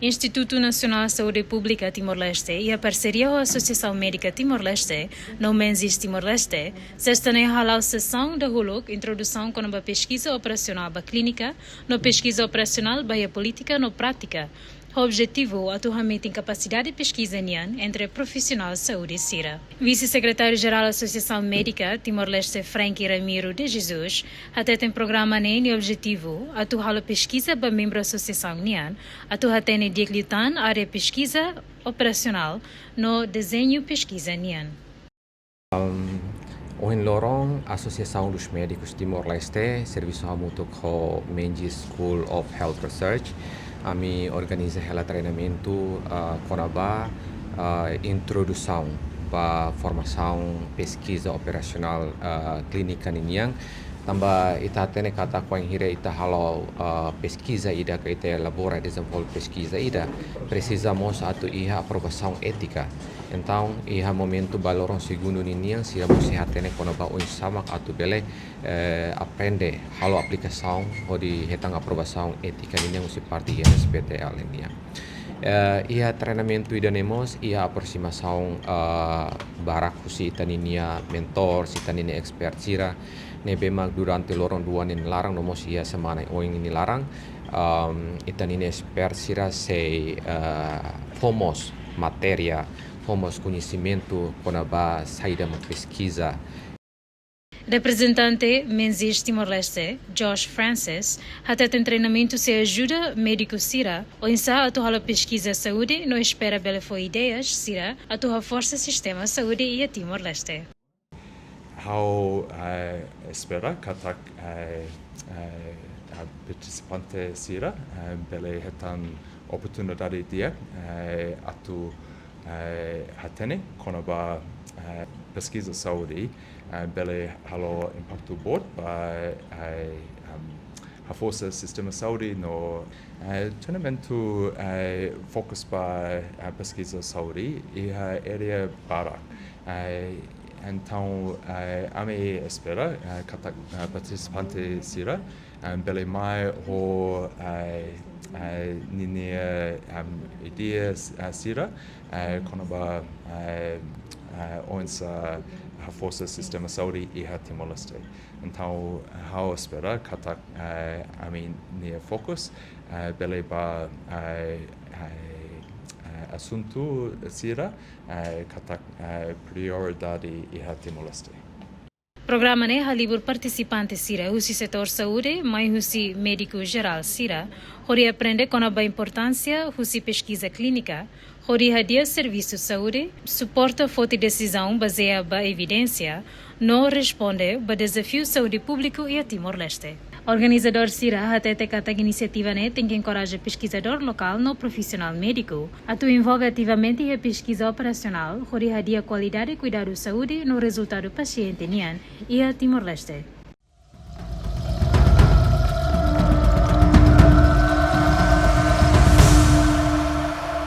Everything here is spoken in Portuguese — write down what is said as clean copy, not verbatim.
Instituto Nacional de Saúde Pública Timor-Leste e a parceria com a Associação Médica Timor-Leste, no Menzies Timor-Leste, se estão a sessão da HULUC, introdução com a pesquisa operacional da clínica, no pesquisa operacional da política no prática. O objetivo é atualmente em capacidade de pesquisa entre profissionais de saúde e CIRA. Vice-secretário-geral da Associação Médica Timor-Leste, Frankie Ramiro de Jesus, até tem programa nem objetivo atuar a pesquisa para membro da associação NIAN, atuar tem diaglutan área pesquisa operacional no desenho pesquisa NIAN. Ohin lorong Associação dos Médicos Timor-Leste, serviço mútuo com Menzies School of Health Research, kami organiza hela treinamento konaba introdução para formação pesquisa operacional clínica niniang tambah ita tene kata ko hire ita halo pesquisa ida que ita elabora desenvolve pesquisa ida precisamos atu iha aprovação ética. Então iha momento baloron segundo niniang se você tene konaba o sama atu bele aprende halo aplicação odi hetang aprovação ética niniang usi parte INSPTL niniang. Ia treinamento idanemos ia aproximação barak husi taninia mentor si taninia expert sira ne bemag durante lorong dua nin larang nomos ia semana oing ini larang itanini expert sira se fomos materia fomos conhecimento konaba saída uma pesquisa. Representante Menzies Timor-Leste, Josh Francis, até tem treinamento se ajuda médico Sira, ou insa atuar a pesquisa saúde, não espera bela foi ideias Sira, atuar força sistema saúde e a Timor-Leste. How espera katak participante Sira, bela hetan oportunidade dia atu hatene konaba pesquisa saúde bele halo impacto board by a força sistema saúde no treinamento focus by pesquisa saúde e a área para então a me espera kata participante sira bele mai ho ninia ideias sira konaba onsa a força sistema saúde e a Timor-Leste. Então, how espera kata a minha focus bele ba assunto sira kata prioridade e a Timor-Leste. Programa ne halibur participante Sira, husi setor saúde, mai husi médico geral Sira, hori aprende com a importância husi pesquisa clínica, hori hadia serviço de saúde, suporta forte decisão baseada na evidência, não responde a desafio saúde público e a Timor-Leste. Organizador Sira até te kata iniciativa ne tem que encorajar pesquisador local no profissional médico. Atu envolve ativamente a pesquisa operacional, hori hadia qualidade e cuidado de saúde no resultado paciente nian e a Timor-Leste.